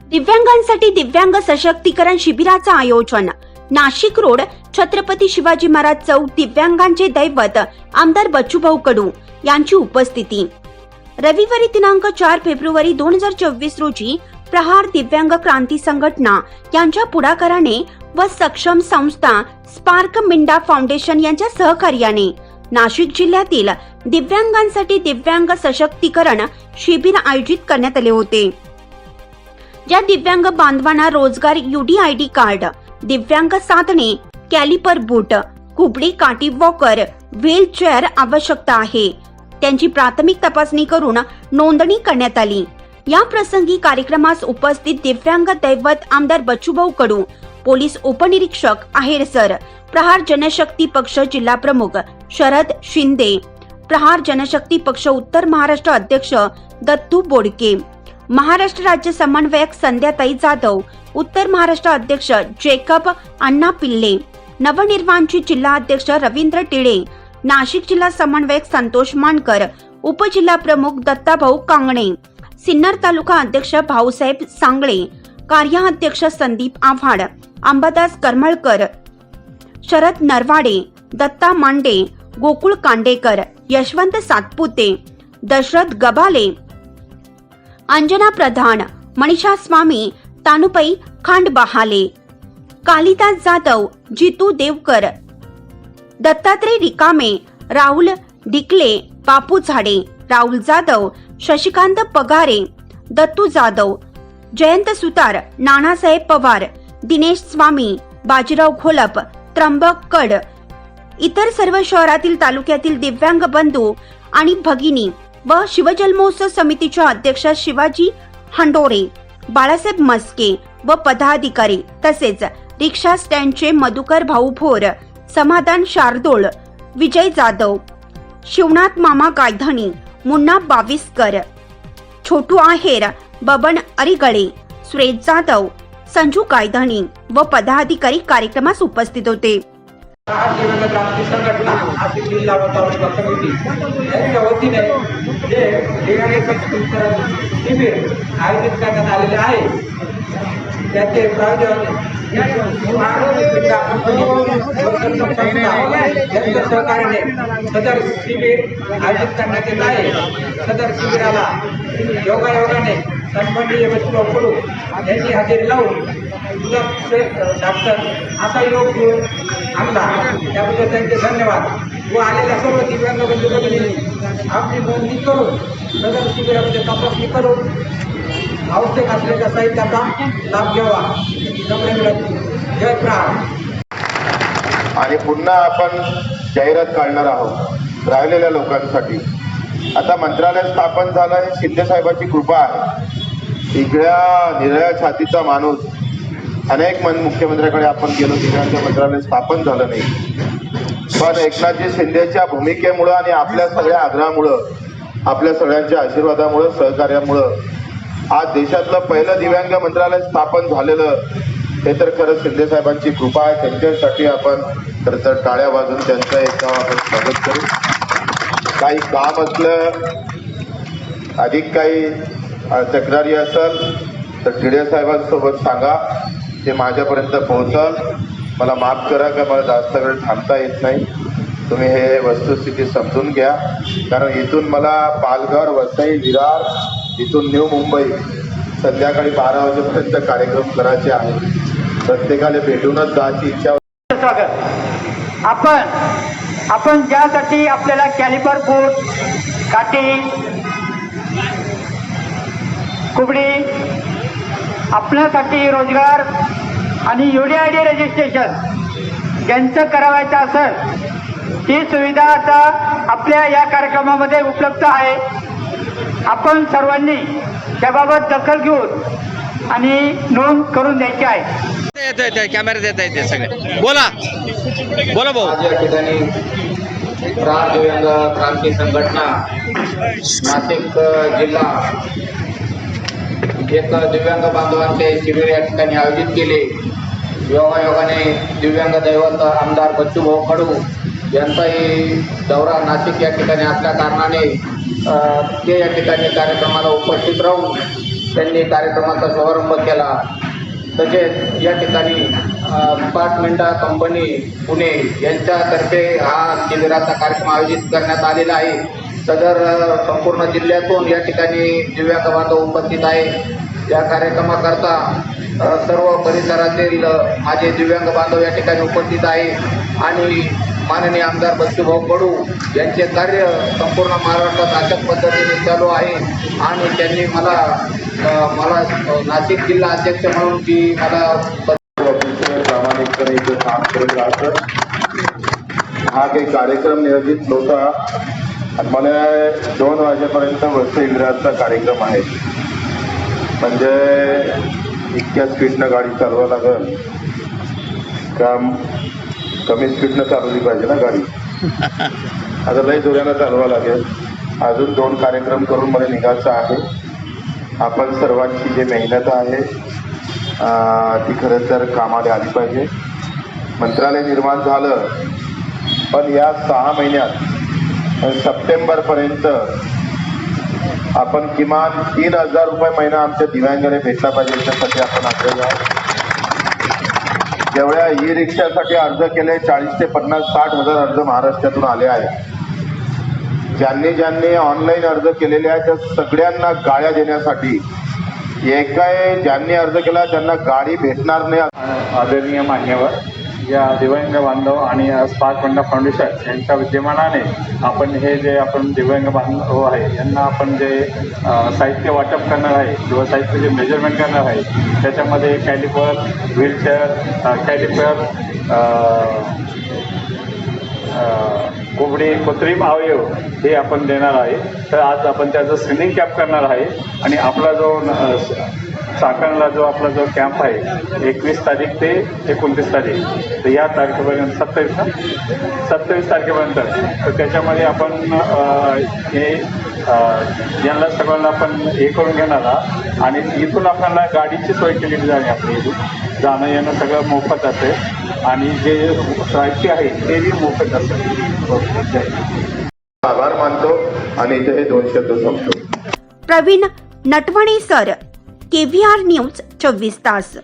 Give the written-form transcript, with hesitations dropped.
दिव्यांगांसाठी दिव्यांग सशक्तीकरण शिबिराचं आयोजन। नाशिक रोड छत्रपती शिवाजी महाराज चौक दिव्यांगांचे दैवत आमदार बच्चूभाऊ कडू यांची उपस्थिती। रविवारी दिनांक 4 फेब्रुवारी 2024 रोजी प्रहार दिव्यांग क्रांती संघटना यांच्या पुढाकाराने व सक्षम संस्था स्पार्क मिंडा फाउंडेशन यांच्या सहकार्याने नाशिक जिल्ह्यातील दिव्यांगांसाठी दिव्यांग सशक्तीकरण शिबिर आयोजित करण्यात आले होते। ज्या दिव्यांग बांधवांना रोजगार UDID कार्ड, दिव्यांग साधने, कॅलिपर बूट, कुबडी काठी वॉकर, व्हीलचेअर आवश्यकता आहे, त्यांची प्राथमिक तपासणी करून नोंदणी करण्यात आली। या प्रसंगी कार्यक्रमास उपस्थित दिव्यांग दैवत आमदार बच्चूभाऊ कडू, पोलीस उपनिरीक्षक आहेर सर, प्रहार जनशक्ती पक्ष जिल्हा प्रमुख शरद शिंदे, प्रहार जनशक्ती पक्ष उत्तर महाराष्ट्र अध्यक्ष दत्तू बोडके, महाराष्ट्र राज्य समन्वयक संध्याताई जाधव, उत्तर महाराष्ट्र अध्यक्ष जेकब अण्णा पिल्ले, नवनिर्माणची जिल्हा अध्यक्ष रवींद्र टिळे, नाशिक जिल्हा समन्वयक संतोष मानकर, उपजिल्हा प्रमुख दत्ताभाऊ कांगणे, सिन्नर तालुका अध्यक्ष भाऊसाहेब सांगळे, कार्याध्यक्ष संदीप आव्हाड, अंबादास करमळकर, शरद नरवाडे, दत्ता मांडे, गोकुळ कांडेकर, यशवंत सातपुते, दशरथ गबाले, अंजना प्रधान, मनीषा स्वामी, तानुपई खांडबहाले, कालिदास जाधव, जितू देवकर, दत्तात्रय रिकामे, राहुल डिकले, बापू झाडे, राहुल जाधव, शशिकांत पगारे, दत्तू जाधव, जयंत सुतार, नानासाहेब पवार, दिनेश स्वामी, बाजीराव घोलप, त्र्यंबक कड, इतर सर्व शहरातील तालुक्यातील दिव्यांग बंधू आणि भगिनी व शिवजन्मोत्सव समितीच्या अध्यक्ष शिवाजी हंडोरे, बाळासाहेब मस्के व पदाधिकारी तसेच रिक्षा स्टँडचे मधुकर भाऊ भोर, समाधान शार्दोळ, विजय जाधव, शिवनाथ मामा गायधणी, मुन्ना बाविस्कर, छोटू आहेर, बबन अरिगळे, सुरेश जाधव, संजू गायधणी व पदाधिकारी कार्यक्रमास उपस्थित होते। क्रांती संघटना नाशिक जिल्हा व तालुका समिती यांच्या वतीने जे दिव्यांग सशक्तीकरण शिबिर आयोजित करण्यात आलेले आहे त्याचे प्रायोजन यांच्या सहकार्याने सदर शिबिर आयोजित करण्यात येत आहे। सदर शिबिराला योगायोगाने सन्माननीय बच्चूभाऊ कडू यांनी हजेरी लावून डॉक्टर असा योग घेऊन आणला, त्याबद्दल त्यांचे धन्यवाद। व आलेल्या सर्व दिव्यांग बंधू भगिनींनी आपली नोंदणी करून सदर शिबिरामध्ये तपासणी करून आवश्यक असलेल्या साहित्याचा लाभ घ्यावा। जय प्रहार। आणि पुन्हा आपण जाहिरात काढणार आहोत राहिलेल्या लोकांसाठी। आता मंत्रालय स्थापन झालं हे शिंदे साहेबांची कृपा आहे। इकड्या निराळ्या छातीचा माणूस अनेक मुख्यमंत्र्याकडे आपण गेलो, तिकडे मंत्रालय स्थापन झालं नाही, पण एकनाथजी शिंदेच्या भूमिकेमुळे आणि आपल्या सगळ्या आग्रहामुळं, आपल्या सगळ्यांच्या आशीर्वादामुळं, सहकार्यामुळं आज देशातलं पहिलं दिव्यांग मंत्रालय स्थापन झालेलं हे तर खरंच शिंदे साहेबांची कृपा आहे। त्यांच्यासाठी आपण खरं तर टाळ्या वाजून त्यांचं एकदम आपण स्वागत करू। काही काम असलं, अधिक काही तक्रारी असेल तर टिळे साहेबांसोबत सांगा, ते माझ्यापर्यंत पोहोचल। मला माफ करा का मला जास्त वेळ थांबता येत नाही, तुम्ही हे वस्तुस्थिती समजून घ्या। कारण इथून मला पालघर, वसई, विरार, इथून न्यू मुंबई संध्याकाळी 12 वाजेपर्यंत कार्यक्रम करायचे आहे। प्रत्येकाला भेटूनच जायची इच्छा। आपण ज्यासाठी आपल्याला कॅलिपर बूट, काठी, कुबडी, आपल्यासाठी रोजगार आणि UDID रजिस्ट्रेशन ज्यांचं करावायचं असेल ती सुविधा आता आपल्या या कार्यक्रमामध्ये उपलब्ध आहे। आपण सर्वांनी त्याबाबत दखल घेऊन आणि नोंद करून द्यायची आहे। कॅमेरा देता येते सगळे। बोला बोला भाऊ। या ठिकाणी प्रहार दिव्यांग क्रांती संघटना नाशिक जिल्हा एक दिव्यांग बांधवांचे शिबिर या ठिकाणी आयोजित केले। योगायोगाने दिव्यांग दैवत आमदार बच्चूभाऊ कडू यांचाही दौरा नाशिक या ठिकाणी असल्या कारणाने ते या ठिकाणी कार्यक्रमाला उपस्थित राहून त्यांनी कार्यक्रमाचा शुभारंभ केला. तसेच या ठिकाणी स्पार्क मिंडा कंपनी पुणे यांच्यातर्फे हा शिबिराचा कार्यक्रम आयोजित करण्यात आलेला आहे. सदर संपूर्ण जिल्ह्यातून या ठिकाणी दिव्यांग बांधव उपस्थित आहे. या कार्यक्रमाकरता सर्व परिसरातील माझे दिव्यांग बांधव या ठिकाणी उपस्थित आहे आणि माननीय आमदार बच्चूभाऊ कडू यांचे कार्य संपूर्ण महाराष्ट्रात अशाच पद्धतीने चालू आहे आणि त्यांनी मला नाशिक जिल्हा अध्यक्ष म्हणून ती मला प्रामाणिकपणे इथे काम करत राहतं. हा काही कार्यक्रम नियोजित नव्हता आणि मला 2 वाजेपर्यंत वसतिगृहाचा कार्यक्रम आहे. म्हणजे इतक्या स्पीडनं गाडी चालवा लागेल का कमी स्पीडनं चालवली पाहिजे ना गाडी. आता लई जोरानं चालवा लागेल. अजून 2 कार्यक्रम करून मला निघायचं आहे. आपण सर्वांची जी मेहनत आहे ती खरं तर कामाला आली पाहिजे. मंत्रालय निर्माण झालं पण या 6 महिन्यात सप्टेंबरपर्यंत आपण किमान 3,000 रुपये महिना आमच्या दिव्यांगाने भेटला पाहिजे. याच्यासाठी आपण आग्रही आहोत. जेवढ्या ई रिक्षासाठी अर्ज केले 40 ते 50 60 हजार अर्ज महाराष्ट्रातून आले आहेत. ज्यांनी ऑनलाईन अर्ज केलेले आहेत त्या सगळ्यांना गाड्या देण्यासाठी ज्यांनी अर्ज केला त्यांना गाडी भेटणार नाही. आदरणीय मान्यवर, या दिव्यांग बांधव आणि स्पार्क मिंडा फाउंडेशन यांच्या विद्यमानाने आपण हे जे आपण दिव्यांग बांधव आहे यांना आपण जे साहित्य वाटप करणार आहे किंवा साहित्याचे मेजरमेंट करणार आहे त्याच्यामध्ये कॅलिपर, व्हीलचेअर, कॅलिपर, कोंबडी, कृत्रिम अवयव हे आपण देणार आहे. तर आज आपण त्याचं स्क्रीनिंग कॅम्प करणार आहे आणि आपला जो चाकणला जो आपला जो कॅम्प आहे 21 तारीख ते 29 तारीख तर या तारखेपर्यंत 27 तारखेपर्यंत तर त्याच्यामध्ये आपण हे यांना सगळ्यांना आपण हे करून घेणार आहात आणि इथून आपल्याला गाडीची सोय केलेली जाणे. आपल्या इथून जाणं येणं सगळं मोफत असेल आणि जे साहित्य आहे तेही मोफत असेल. आभार मानतो आणि इथे हे 2 शब्द संपतो. प्रवीण नटवणे सर, KVR न्यूज 24 तास.